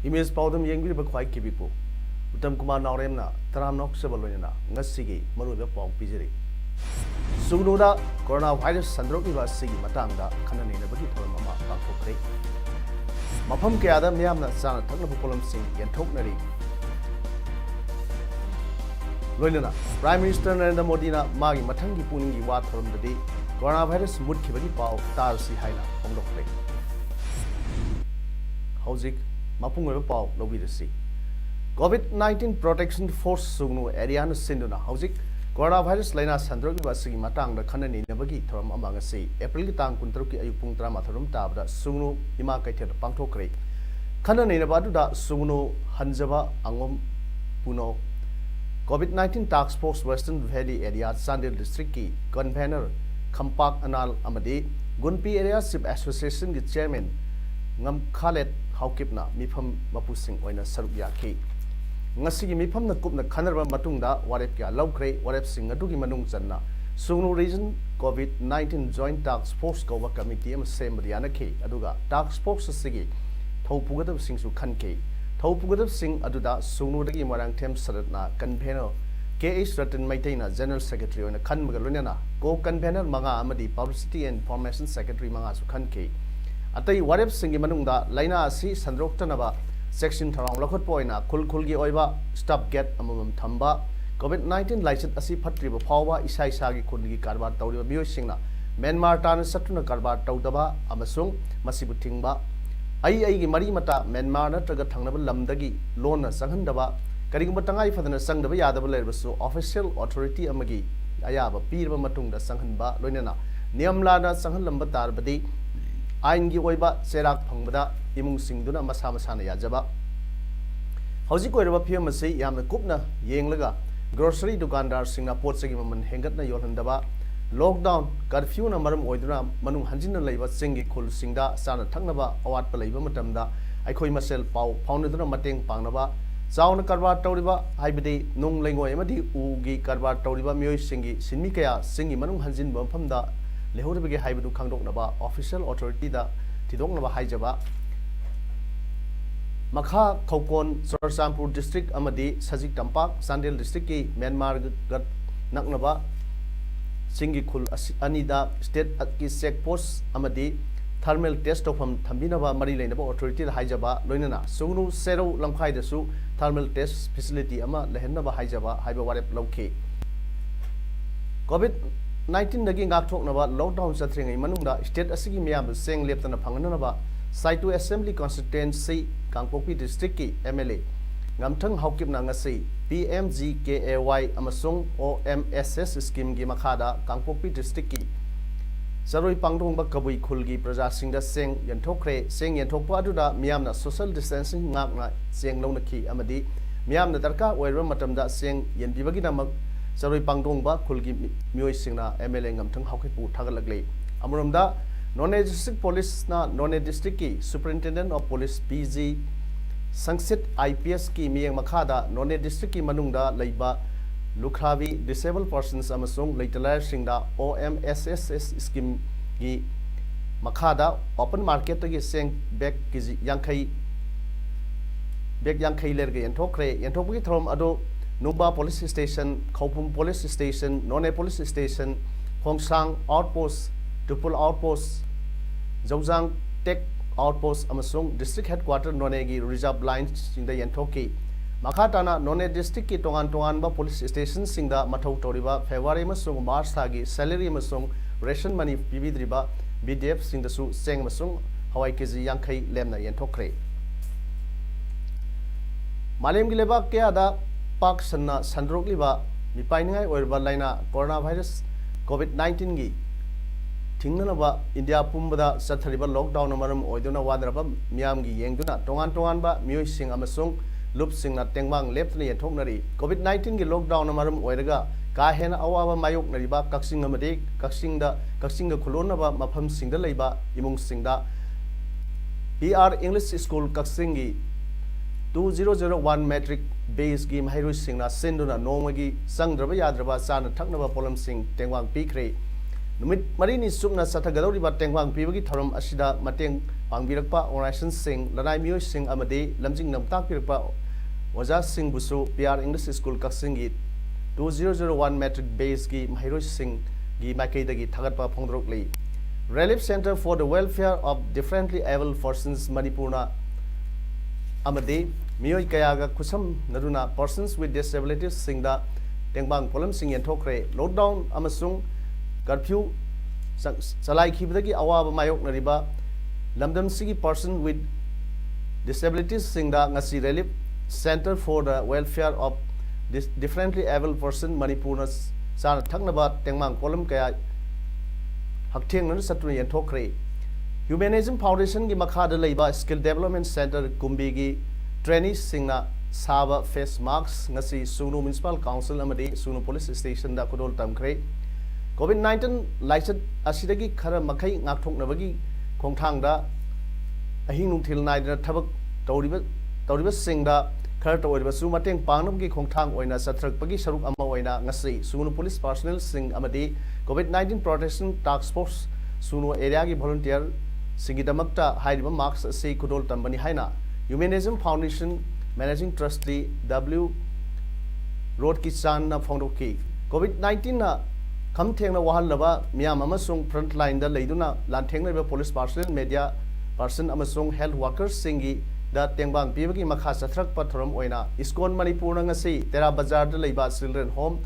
Image Powdum Yangi Bakwai Kibipo, Utam Kuma Nauremna, Taranok Sabalona, Nasigi, Maruba Pong Pizeri. Sunuda, coronavirus Sandrokiva Sigi Matanga, Kanani, Nabaki Mama, Bakokre. Mapam Kiada Miamna Sana, Tanapolam Sing, and Toknari. Loina, Prime Minister Narendra Modina, Magi Matangi Puningi Wat from the day, coronavirus Mudkibaki Pau, Tarsi Haina, from the play. Howzik. Mapung Pau, Lobidasi. COVID-19 Protection Force Sugnu, Ariana Sinduna, Howzik, coronavirus Lena Sandroki Basigi Matang, the Kanani Nabagi, Tram among us, April Tang Kuntuki Ayupung Tramatarum Tabda, Sugnu, Imakated Pantokre. Kanani Nabaduda, Sugnu, Hanzava, Angom, Puno. COVID-19 Task Force Western Valley Area, Sandil District, Gun Banner, Kampak Anal Amadi, Gunpi Area Sip Association, the Chairman, Ngam Khaled. Haukipna Mipam Mapusing Oina Saruyaki. Nasigi Mipam the Kupna Kanara Matunda, Warepia, Lowcray, Warep Sing, Adugi Manung Zanna, Sunu Region, COVID-19 Joint Task Force Cover Committee, Same Rianaki, Aduga, Task Force Sigi, Topugative Sing to Kanke, Topugative Sing Aduda, Sunu the Marang Tem Saratna, Canpeno, K.H. Rattan Maitena, General Secretary, and Kanmagalunana, Go Canpenner Manga Amadi, Publicity and Information Secretary Mangasu Kanke. Atai warep singi manungda laina asi sandroktanaba section tharang lakhot poina khulgi oiba stop get amamam thamba COVID-19 license asi phatriba phawa isai sagi khulgi karbar tawriba miyoi singna Myanmar tan satuna karbar tawdaba amasung masibu thingba ai gi mari mata Myanmar natraga thangnaba lamdagi lona sanghandaba karigumba tangai fadana sangdaba yadaba lerbasu official authority amagi ayaba pirba matungda sanghanba loinana niyamlana sanghanlamba tarbadi Aingi Oiba, Serak Pangada, Imung Singduna, Masamasana Yajaba. Howzik Oiba Piamasi, Yam the Kupna, Yanglaga, Grocery Dugandar, Singapore Segiman, Hengatna Yolandaba, Lockdown, Curfew Namaram Oidra, Manu Hanjina Leva, Singi Kul Singda, Sana Tangnaba, Awat Paleva Matamda, Ikoi myself, Pau, Poundaduna Mating Pangnaba, Zauna Karba Tauriba, Hibidi, Nung Lango Emadi, Ugi Karba Tauriba, Mui Singi, Sinmikaya, Singi Manu Hanjin Bumpamda. Lehodabige Haibu Kangdok Naba, official authority da Tidong Naba Haijaba Makha Kokon, Sorsampur district Amadi, Sajik Tampak, Sandil district, Myanmar Gat Naknaba, Singikul Anida, State Sek Post Amadi, Thermal test of Tambinaba Marilanaba authority Haijaba, Loinana, Sunu Sero Lamkai the Su, Thermal test facility Ama, Lehenaba Haijaba, Haiba Warep Loke. COVID-19 naging gakthok naba lockdown satring manungda state asigi miyam seng leptana phanganaba Saitu Assembly Constituency Kangpokpi District ki MLA ngamthang haukipna ngasi PMGKAY amasung OMSS scheme gi makhada Kangpokpi District ki Saroi pangdong ba kabui khulgi praja singda seng yanthokre seng yanthokpa aduda miyamna social distancing ngakna seng lona ki amadi miyamna darka oirba matamda seng yanbibagi namak Saroi pangdong ba khulgi mioi singna MLA ngamthang haukipu thagalagle amromda None District Police na None District ki Superintendent of Police PG Sangsit IPS ki miyang makhada None District ki manungda leiba Lukhavi Disabled Persons amasung leitalar singda OMSS scheme gi makhada open market gi seng bag ki yangkai bag yangkai lerge yanthokgi throm ado Nuba Police Station, Khopum Police Station, None Police Station, Hongsang Outpost, Tupul Outpost, Zhozang Tech Outpost, Amasung District Headquarter Nonegi Reserve Lines in the Yantoki. Makatana None District ki Tongan ba Police Station singda Mathau Toriba, February Masung March Sagi, Salary Masung, Ration Money Bibidriba, BDF Sindasu, Seng Masung, Hawaii Kizi Yankai Lemna Yantokre. Malim Gileba Kiada. Pak Sanna Sandrokliba, Mipaingai or Balina, coronavirus, COVID-19 gi, थिंगनबा India पुंबदा सथरिबा lockdown मरम ओइदुना वादरबा मियामगी येंगदुना टोंगान टोंगानबा मियोइसिंग अमसुंग लुपसिंगना टेंगबांग लेप्तना येथोकनरी Covid 19 की lockdown मरम ओइरगा का हेना अवाबा मायोकनरिबा कक्सिंग अमदे कक्सिंग खुलोनबा मफम सिंगदा लेबा इमुंग सिंगदा PR English School कक्सिंगी 2001 मैट्रिक बेस की महरुई सिंगना सिंदुना नोमगी संगद्रबा याद्रबा चाना थकनबा पोलम सिंग टेंगवांग पीखरे नुमित मरीनी सुकना सथगदौरिबा टेंगवांग पीबगी थरम असिदा मतेंग पांगबिरकपा ऑर्गनाइजेशन सिंग लनाई मियोय सिंग अमदे लमजिंग नमताकपिरकपा ओजा सिंग बुसु PR English School कक्सिंगी 2001 मैट्रिक बेस की महरुई सिंग की माइकेदगी थगतपा फोंदरोकली Relief Center for the Welfare of Differently Able Persons Manipurna amade miyoi kayaga kusam naruna persons with disabilities singda tengbang polam sing yenthokre lockdown amasung curfew salai khibdagi awaba mayok nariba lamdam sigi person with disabilities singda ngasi Relief Center for the Welfare of Differently Able Person Manipurna sana thaknaba tengbang polam kaya हकथेंग नन सत्रुन यंथोखरे humanism foundation की मखादा लेबा skill development centre Kunbi की trainee सिंगना साबा face mask ngasi सुनु म्युनिसिपल काउंसिल अमदे सुनु पुलिस स्टेशन दा कुदोल तमखरे कोविड 19 लाइसत असिदगी खरा मखै ngakthoknabagi खोंथांगदा अहिंग नुंथिल नाइदना थबक तौरिबा सिंगदा खर तौरिबा सु मतेंग पांगनमगी खोंथांग ओइना सथरकपगी सरुक अमा ओइना ngasi सुनु पुलिस पर्सनल सिंग अमदे कोविड 19 प्रोटेक्शन टास्क फोर्स सुनु एरिया की वॉलंटियर सिंगिदमक्ता हाइरिबा मार्क्स से कुदोल तंबनी हाइना humanism foundation managing trustee W road की चान ना फोंडोकी कोविड 19 ना खम थेंगना वहालबा मियाम अमसुंग फ्रंट लाइन दा लेदुना लांथेंगनाबा पुलिस पर्सनल मीडिया पर्सन अमसुंग हेल्थ वर्कर्स सिंगी दा टेंगबांग पीबगी मखा सथरक पथरम ओइना इस्कॉन मणिपुर ngasi तेरा बाजार दा लेबा चिल्ड्रन होम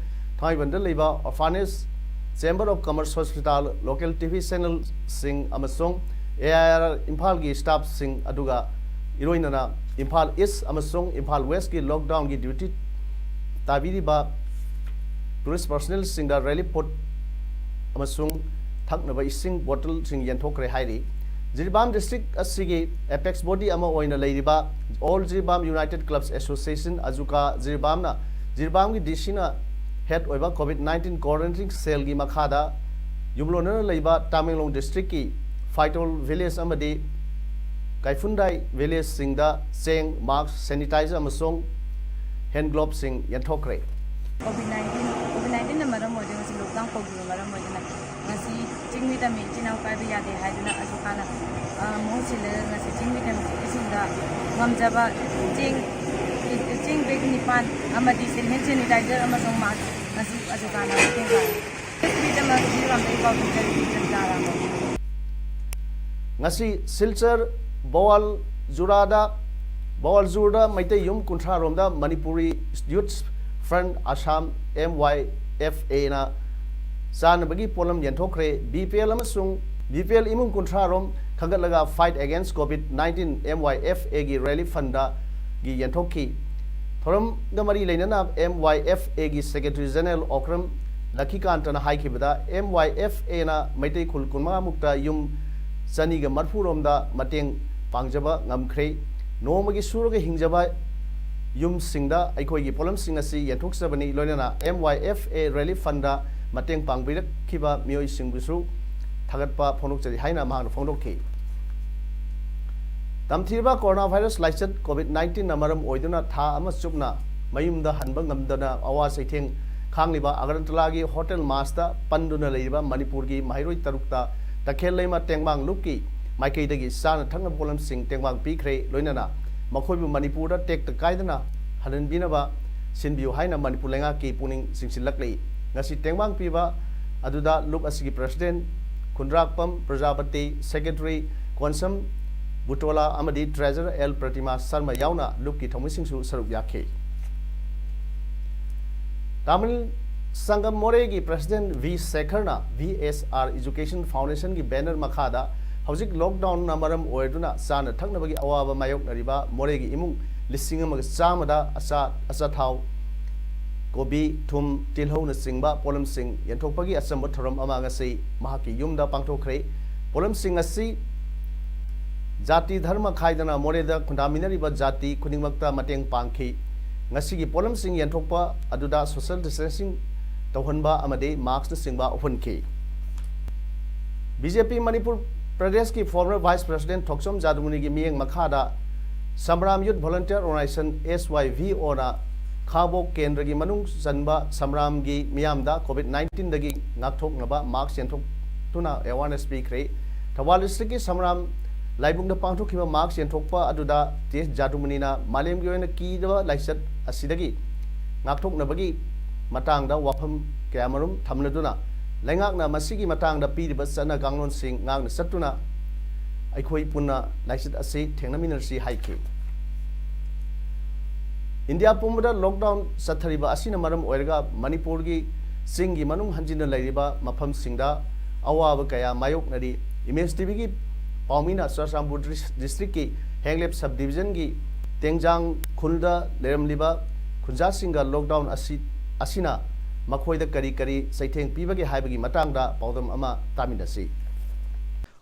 थाइबन दा लेबा orphanage Chamber of Commerce Hospital local TV channel sing amasong AIR Imphal ki staff sing aduga iroinana Imphal East amasong Imphal West ki lockdown ki duty tabiri ba police personnel sing da relief pot amasong thaknaba ising bottle sing yanthokre hairi Jiribam district asigi apex body ama oina leiriba all Jiribam United Clubs Association azuka Jiribam na Jiribam ki DC na head oiba COVID-19 quarantine cell gi makhada yumlona leiba Tamenglong district ki Faitol village amadi Kaifundai village singda seng mask sanitizer amasong hand gloves sing yanthokre COVID-19 na maram mo jeng silok tang ko gi maram mo jeng ngasi jingmi da mi jinau kai bi ya de haiduna azukana mo sile ngasi jingmi da mi sinda ngamjaba jing big nipan amadi hand sanitizer amasong mask ngasi azukana tenga freedom of jiram dei ba bi jara mo ngasi silchar bawal jurda maite yum kunthra romda Manipuri Youth Front Assam MYFA na sanabagi polam yanthokre BPL amasung BPL imung kunthra rom khagalaga fight against COVID-19 MYFA gi relief fund da gi yanthokki thoram gamari leinana MYFA gi secretary general okram lakhikantana haikibada MYFA na maitei khul kunma mukta yum sani ga marfurom da mateng pangjaba ngamkhre nomagi suroga hingjaba yum singda aikoi gi polam sing asi yanthok sabani loinana MYFA relief fund da mateng pangbirak khiba mioi singbusu thagatpa phonok chari haina mahang phonokki Tamthirba coronavirus laichat COVID-19 namaram oiduna tha ama chupna mayumda hanba ngamdana awa saitheng khangliba Agartala hotel master panduna leiba Manipur gi mairoi tarukta takhel leima tengmang lukki maikei dagi sana thangna polam sing tengmang pikre loinana makhoibu Manipur da tek ta kaidana hanan binaba sinbiu haina Manipur lenga ki puning singsilaklei ngasi tengmang piba aduda lup asigi president Kundrakpam Prajapati secretary Konsam Butola amadi treasurer L Pratima Sarma yauna lukki thomising su saruk yakhe Tamil Sangam More gi president V Sekharna VSR Education Foundation gi banner makhada hojik lockdown namaram oiduna sana thaknabagi awaba mayok nariba More gi imung lising amag chamada asa thau kobi thum tilho na singba polam sing yanthokpagi asam thoram ama ngasi mahaki yumda pangthokre polam sing asi jati dharma khaidana moreda khundaminari ba jati khuningmakta mateng pangkhi ngasi gi polam sing yanthokpa aduda social distancing tawhanba amade marks na singba openki BJP Manipur Pradesh ki former Vice President Thoksom Jadumuni ki miyeng makhada Samram Youth Volunteer Organization SYV ora Khabo Kendra ki manung sanba Samram gi miyamda COVID-19 dagi ngakthok naba marks yanthok tuna awareness speak re Thawal district ki Samram laibung da pangthok khiba marks yanthokpa aduda TS Jadumuni na malem gi oina ki da laisat asidagi ngakthok nabagi matangda wafam kamarum thamnaduna Lengakna masigi matang da pi ba sana ganglon sing ngang na satuna aikhoi punna laisit ase thengnamin si haiki India pumda lockdown sathariba asina maram oirga Manipur gi singi manung hanjina lairiba mafam singda awaba kaya mayok nari Image TV gi Paumina Sasambur district ki Henglep subdivision gi Tengjang khulda leramliba khunja singa lockdown asina Makhoida kari kari saitheng pibagi haibagi matangda paudam ama taminasi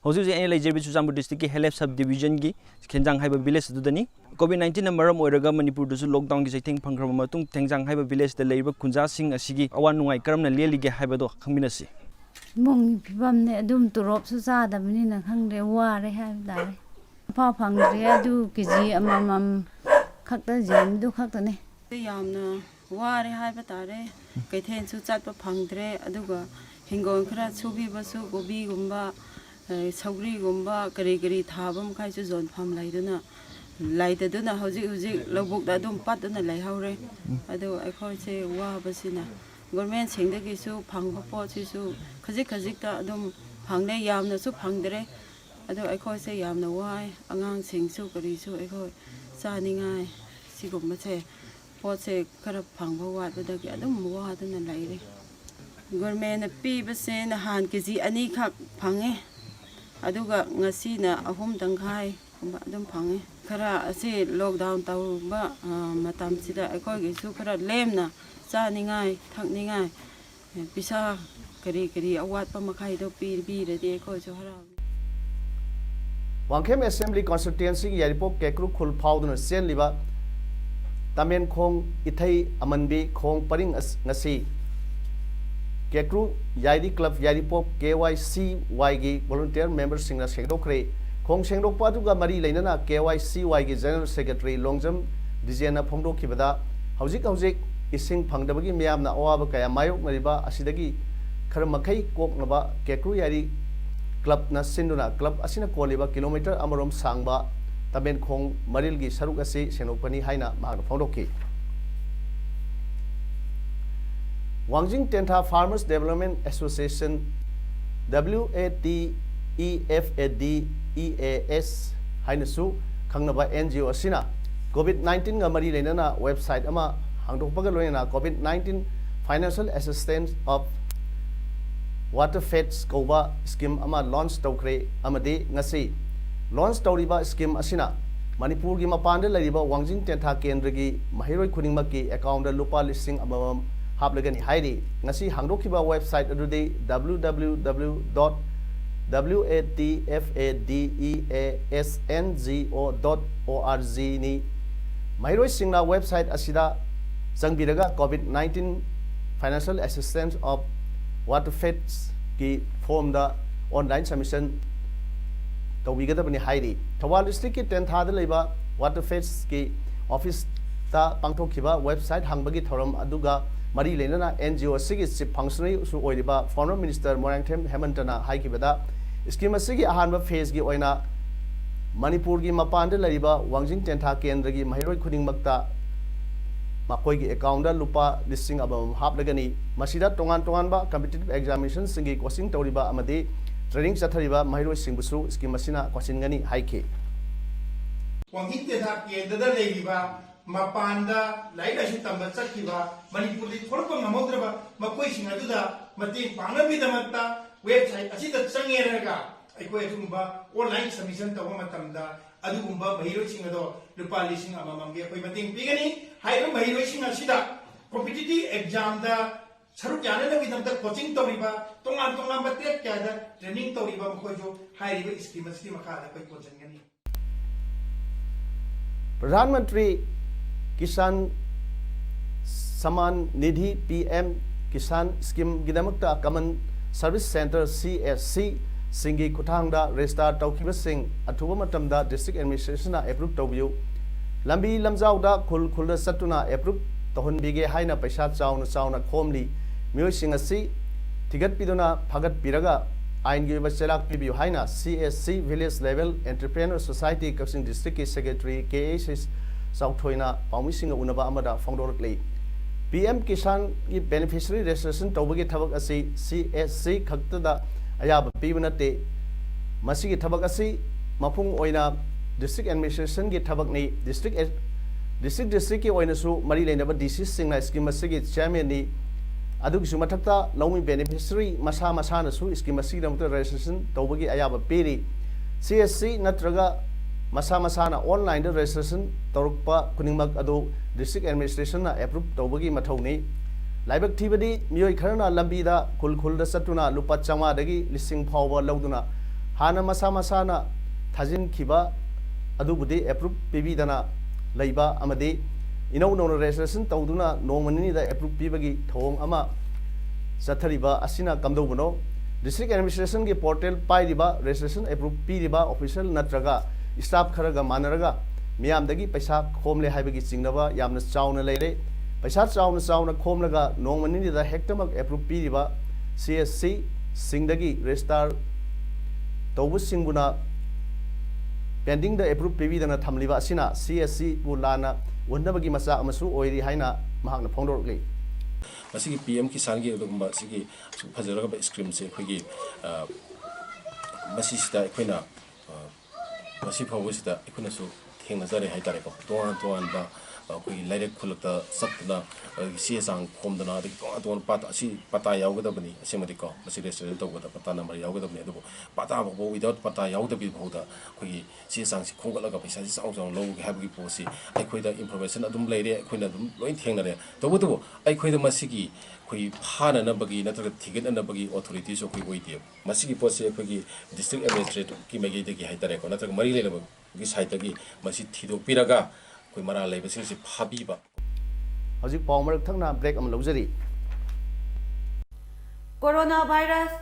Hojik je ene lejer bi Chusambur district ki Helep subdivision gi Khenjang haiba village dudani COVID-19 na maram oiraga Manipur dusu lockdown gi saitheng phangrama matung Tengjang haiba village da leiba khunja sing asigi awan nungai karamna lelige haibado khangminasi Mong pibamne adum turop su sadabni na khangre ware ha dare pa phangre adu kiji amamam khakta jem du khakta ne yamna ware haiba tare kaithen su chatpa phangdre aduga hingon khara chubi basu gobi gumba saugri gumba kari kari thabam khai chu zon pham laiduna laidaduna hojik lobuk da dum patuna laihaure adu akhoi se wa basina government singdagi su phangba po su khajik ta adum phangne yamna su phangdre adu akhoi se yamna wai angang sing su kari su akhoi chaningai sigumba se Pose kara phangba watbadagi adum wadana laire government na pibase na han kg ani khak phange aduga ngasi na ahum danghai adum phange khara ase lockdown tawba matam sida akoi gi su khara lemna chaningai thakningai pisa kari awatpa makhai do pi rade akoi so hara Wangkhem Assembly Constituency ki Yaripok Kekru khul phauduna sen liba Tamen khong ithai amanbi khong paring ngasi Kekru Yairi Club Yaripop KYCY gi volunteer members singna sengdokre khong sengdokpa duga mari leinana KYCY gi general secretary Longjam Dijena phongdokhibada hojik ising phangdabagi miyamna awaba kaya mayok nariba asidagi kharmakhai koknaba Kekru Yairi Club na sinduna club asina koliba kilometer amarom sangba Taben khong maril gi saruk ase senopani haina mahang phongdoki Wangjing Tentha Farmers Development Association WATEFADEAS haina su khangnaba NGO asina COVID-19 ga mari leinana website ama hangdokpaga loina COVID-19 Financial Assistance of Waterfeds koba scheme ama launch tawkre amade ngasi Launch Tauriba scheme asina Manipur gi mapanda lariba Wangjing Tentha Kendra gi mahiroi khuningmaki account da lupa listing amam haplagani hairi ngasi hangdokhiba website adude www.watfadeasngo.org ni mahiroi singna website asida sangbiraga COVID-19 Financial Assistance of Waterfeds ki form da online submission Tawigada Hairi. Tawal district ki Tentha leba Waterfeds ki office ta pangthokhiba website hangbagi thoram aduga mari lenana NGO sigi chief functionary su oiriba former minister Morangthem Hemantana haikibada scheme sigi ahanba phase gi oina Manipur gi mapanda lariba Wangjing Tentha Kendra gi mahiroi khuningmakta makoi gi account da lupa listing abam haplagani masida tongan ba competitive examination singi coaching tawriba amade Training Sathariba Mahiro Singbusu scheme Masina Kwasingani Haike. Wangjing Tentha Kendra leiba mapanda laida tamba chakiba Manipur di thorpa ngamodreba makoi singa duda mati pangabi damakta website asida changeraga aikoi tumba online submission tawa matamda adugumba mahiro singa do lupa lising amamamge koi mating pigani haiba mahiro singa sida competitive exam da saruk yana na bidam da coaching toriba tongan tongan ba tek kya da training toriba ko jo hai riba scheme makha da koi content ngani Pradhan Mantri Kisan Samman Nidhi PM Kisan scheme गिदमकता common service centre CSC सिंगी खुथांगदा register तौखिबसिंग अथुबा मतमदा district administration approve तौबियु लंबी लमजाउदा खुल खुल सतुना एप्रूव तौहनबिगे हाइना पैसा चाउना चाउना खोमली मियोइसिंग असि थिगत पिदुना फगत पिरगा आइन की बचलाक पिबियु हाइना CSC village level entrepreneur society Kakching district की सेक्रेटरी KH साउथोइना पाउमिसिंग उनबा अमदा फोंदोरकले PM किसान की बेनिफिशियरी रजिस्ट्रेशन तौबगे थबक असि CSC खक्तदा अयाब पीबनते मसीगी थबक असि मफुंग ओइना डिस्ट्रिक्ट एडमिनिस्ट्रेशन की थबक नि डिस्ट्रिक्ट की ओइनसु मरी लेनबा DC सिंगना स्कीम मसीगी चेयरमैन नि अदुगिसु मथक्ता लौमी बेनिफिशियरी मसा मसानसु स्कीम मसीगी दमत रजिस्ट्रेशन तौबगी अयाब पीरी CSC नत्रगा मसा मसाना ऑनलाइन रजिस्ट्रेशन तौरपा खुनिमक अदु डिस्ट्रिक्ट एडमिनिस्ट्रेशन एप्रूव तौबगी मथौनी लाइबक थीबदी मियोय खरना लंबीदा खुल खुलदा सतुना लुपा चांगादगी लिसिंग फावबा लौदुना हाना मसा मसाना थाजिन खिबा अदुबुदी एप्रूव पीबीदना लैबा अमदी इनौ नौ रजिस्ट्रेशन तौदुना नोमनिदा एप्रूव पीबगी थोंग अमा चथरिबा असिना कमदौबनो डिस्ट्रिक्ट एडमिनिस्ट्रेशन की पोर्टल पाइरिबा रजिस्ट्रेशन एप्रूव पीरिबा ऑफिशियल नत्रगा स्टाफ खरगा मानरगा मियामदगी पैसा खोमले हाइबगी चिंगनबा यामना चाउना लेरे पैसा चाउना चाउना खोमलगा नोमनिदा हेक्टमक एप्रूव पीरिबा CSC सिंगदगी रजिस्टर तौबु सिंगुना पेंडिंग द एप्रूव पीबीदना थमलिबा असिना CSC बुलाना वनबगी मसा अमसु ओइरी हाइना महाकना फोंदोरकले मसीगी PM किसान की अदुगुम्बा सिगी फजरगा स्क्रीम से अखोगी मसीसिदा अखोइना मसी फावसिदा अखोइनासु थेंगनजरे हाइतारेको तोआन तोआन बा अखोगी लाइरेक खुलकता सत्तना CSang खोमदना अदि तोआन तोआन पात असि पता यावगदबनी असेमदिको मसी रेस्टोरेंट तौगदा पता नंबर यावगदबनी अदुबो पता बो विदाउट पता यावदबी भौदा अखोगी CSang सि खोंगलगा पैसा सि चाउ चाउ लौगे हाबगी पोसी अखोइदा इन्फॉर्मेशन अदुम लेरे अखोइना अदुम लोइन थेंगनरे तौबदुबो अखोइदा मसीगी अखोई फाननबगी नत्रग थिगननबगी अथॉरिटीज अखोई ओइदे मसीगी पोसे अखोगी डिस्ट्रिक्ट एडमिनिस्ट्रेटिव की मगेदगी हाइतारेको नत्रग मरी लेनबगी साइटगी मसी थिदोपिरगा कोई मरा लेबसिंग से फाबीबा हजिक पाउमरक थंगना ब्रेक अम लौजरी कोरोना वायरस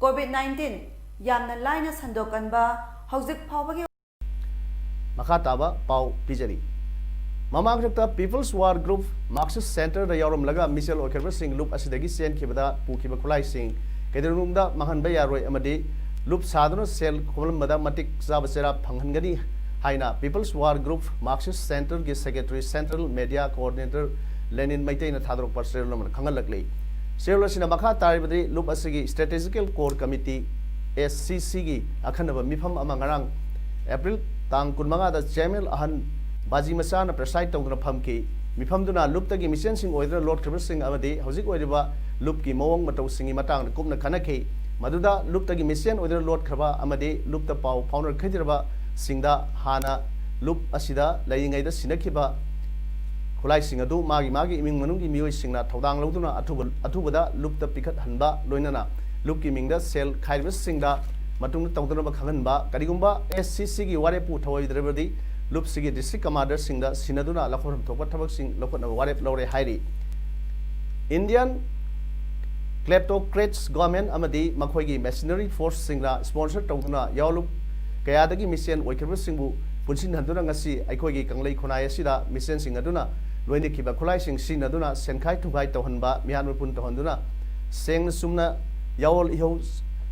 कोविड-19 यामना लाइना संदोकनबा हौजिक फावबगी मखा ताबा पाउ पिजरी ममांगरक्ता people's war group Marxist centre द यावरमलगा मिसेल ओकेरबा सिंग लुप असिदगी सेन खिबदा पुखिबा खुलाई सिंग केदरुंगदा महनबा यारोय अमदि लुप सादनो सेल खोमलमदा मटिक जाबसेरा फंगहनगनी हाइना people's war group Marxist centre के secretary central media coordinator Lenin मैतेना थादरक परसेल नमन खंगलकले सेलसिना मखा तारिबदि लुप असिगी स्ट्रेटेजिकल कोर कमिटी SCC की अखनब मिफम अमंगरांग अप्रैल तांग कुनमंगा दा चेयरमैन अहन बाजी मसाना प्रेसाइड तौदना फमकी मिफमदुना लुपतगी मिशन सिंग ओइदर लॉर्ड खबर सिंग अमदि हौजिक ओइरिबा लुप की मवंग मतौ सिंगी मतंग कुमना खनखे मदुदा लुपतगी मिशन ओइदर लॉर्ड खबा अमदि लुपता पाउ फाउंडर खैदिरबा सिंगदा हाना लुप असिदा लैरिंगैदा सिनखिबा खुलाई सिंग अदु मागी इमिंग मनुंगी मियोय सिंगना थौदांग लौदुना अथुबदा लुपता पिखत हनबा लोइनना लुप की मिंगदा सेल खाइबस सिंगदा मतुंग तौदनबा खंगनबा करिगुंबा SCC की वारेपु थवैद्रबदि लुप सिगी डिस्ट्रिक्ट कमांडर सिंगदा सिनदुना लखोरम थोपा थबक सिंग लखोना वारेप लौरे हाइरी इंडियन क्लेप्टोक्रेट्स गवर्नमेंट अमदि मखोइगी मशीनरी फोर्स सिंगना स्पॉन्सर तौदुना यावलुप कयादगी मिशन ओइखरबसिंगबु पुनसिन हंदुना ngasi अखोइगी कंगलै खुनाय असिदा मिशन सिंग अदुना लोइनि खिबा खुलाइ सिंग सिनदुना सेनखाइ थुगाइ तौहनबा मियान पुन तौहनदुना सेंग सुमना यावल इहो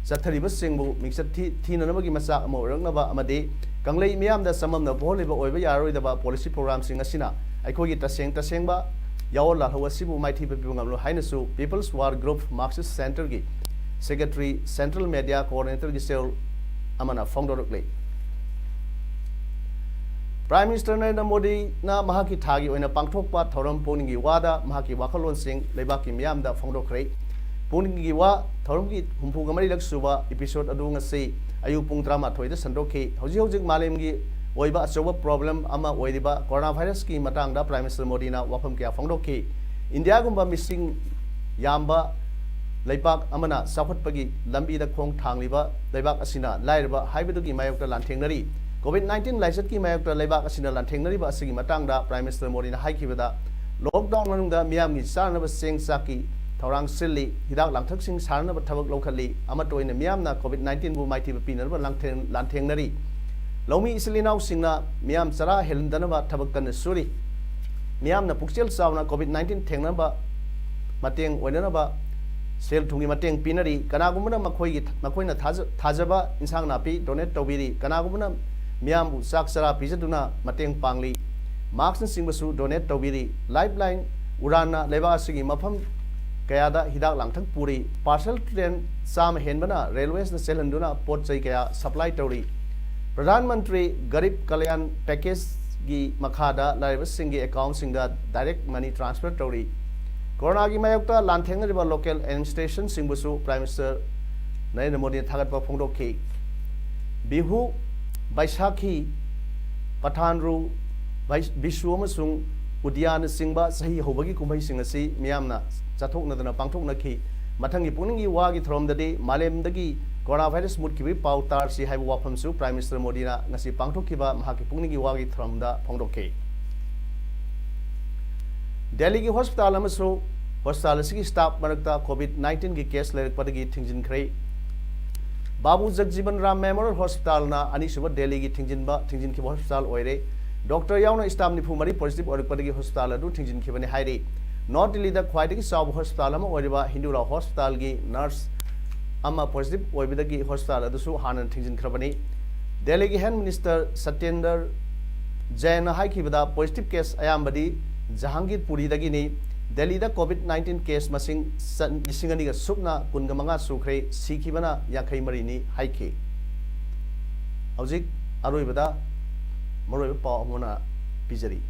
चथरिबा सिंगबु मिक्सत थीननबगी मचा अमो रंगनबा अमदि कंगलै मियामदा सममना बोलिबा ओइबा यारोइदबा पॉलिसी प्रोग्राम सिंग असिना अखोइगी तसेंगबा यावल लाहौ असिबु माइथिबा बिबंगमलो हाइनसु people's war group Marxist centre की सेक्रेटरी सेंट्रल मीडिया कोऑर्डिनेटर की सेल अमना फोंदोरकले प्राइम मिनिस्टर नरेंद्र मोदी ना महाकी थागी ओइना पांगथोकपा थौरम पोनिंगी वादा महाकी वाखलोन सिंग लेबाकी मियामदा फोंदोखरे पोनिंगी वा थौरम की हुंफुग मरी लक्सुबा एपिसोड अदु ngasi अयु पुंग 13 दा संदोखी हौजिक मालेमगी ओइबा अचौबा प्रॉब्लम अमा ओइदिबा कोरोना वायरस की मतंगदा प्राइम मिनिस्टर मोदी ना वाफम क्या फोंदोखी इंडिया गुम्बा मिसिंग याम्बा लेबाक अमना साखटपगी लंबीदा खोंग थांगलिबा लेबाक असिना लाइरबा हाइबदुगी मायोक्ता लांथेंगनरी कोविड-19 लाइसत की मायोक्ता लेबाक असिना लांथेंगनरीबा असिगी मतंगदा प्राइम मिनिस्टर मोदीना हाइखिबदा लॉकडाउन मनुंगदा मियामगी चानब सेंग साकी थौरांग सिल्ली हिदाक लांथकसिंग सारनब थबक लौखली अमटोइना मियामना कोविड-19 बु माइथिबा पिनरबा लांथेंगनरी लौमी इसलिनाव सिंगना मियाम चरा हेलंदनबा थबक कन सुरी मियामना पुक्सेल चावना कोविड-19 थेंगनबा मतेंग ओइननबा सेल थुंगी मतेंग पिनरी कनागुमना मखोइना थाजबा इंसांग नापी डोनेट तौबिरी कनागुमना मियामबु चाक चरा पिजदुना मतेंग पांगली मार्क्स सिंबसु डोनेट तौबिरी लाइफलाइन उड़ाना लेबा असिगी मफम कयादा हिदाक लांथक पुरी पार्सल ट्रेन चाम हेनबना रेलवेस न सेलहंदुना पोट चै कया सप्लाई तौरी प्रधानमंत्री गरीब कल्याण पैकेज की मखादा लाइबसिंगी अकाउंट सिंगदा डायरेक्ट मनी ट्रांसफर तौरी कोरोना की मायोक्ता लांथेंगरिबा लोकल एडमिनिस्ट्रेशन सिंबसु प्राइम मिनिस्टर नरेंद्र मोदी थागतपा फोंदोखी बिहु बैसाखी पठानरु बिशु अमसुंग उद्यान सिंबा सही होबगी कुंभई सिंगसी मियामना चाथोकनदना पांथोकनखी मथंगी पुनिंगी वागी थ्रोमददी मालेमदगी कोरोना वायरस मुटकिबी पाउतार सि HYBE वाफमसु prime minister मोदीना ngasi पांथोखिबा महाकी पुनिंगी वागी थ्रोमदा फोंदोखी Delhi की हॉस्पिटल हॉस्पिटल की स्टाफ मरकता कोविड-19 की केस लेरकपदगी थिंजिनख्रे बाबू जगजीवन राम मेमोरियल हॉस्पिटल ना अनिसुब दिल्ली की थिंजिनखिब हॉस्पिटल ओइरे डॉक्टर यावना स्टाफ निफु मरी पॉजिटिव ओरकपदगी हॉस्पिटल अदु थिंजिनखिबने हाइरे नॉर्थ दिल्ली दा ख्वाइदगी चाव हॉस्पिटल अमा ओइरिबा हिंदूरा हॉस्पिटल की नर्स अमा पॉजिटिव ओइबदगी हॉस्पिटल अदुसु हानन थिंजिनख्रबनी दिल्ली की हेल्थ मिनिस्टर सत्येंद्र जैन हाइखिबदा पॉजिटिव केस अयामबदी जहांगीरपुरी दगिनी दिल्ली दा कोविड-19 केस मसिंग लिसिंगनी गा सुपना कुनगमंगा सुख्रे सिखिबना याखै मरिनी हाइखि हौजिक अरोइबदा मरोइब पाव अमोना पिजरी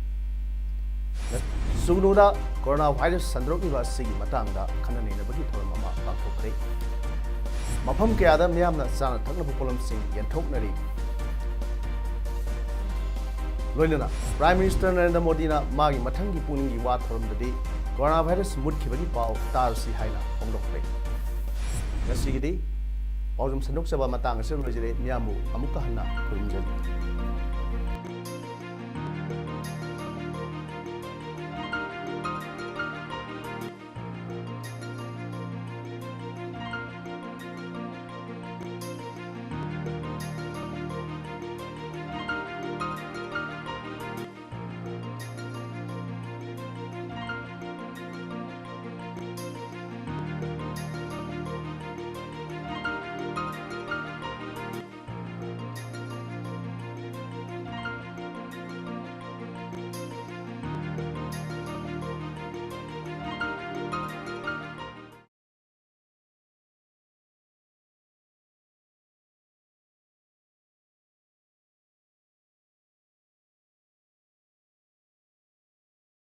सुगनुदा कोरोना वायरस संद्रोकिबा सिगी मतंगदा खननेनबगी थोरम अमा पांथोखरे मफम कयादा मियामना चाना थक्नबु पोलमसिंग यंथोकनरी लोइनना प्राइम मिनिस्टर नरेंद्र मोदी ना मागी मथंगी पुनिंगी वा थोरमददी कोरोना वायरस मुटखिबगी पाव तारसी हाइना फोंदोखरे ngasiगidi पावजम सन्दोकसबा मतंग असे लोइजरे मियामु अमुक्का हन्ना खुरुमजनि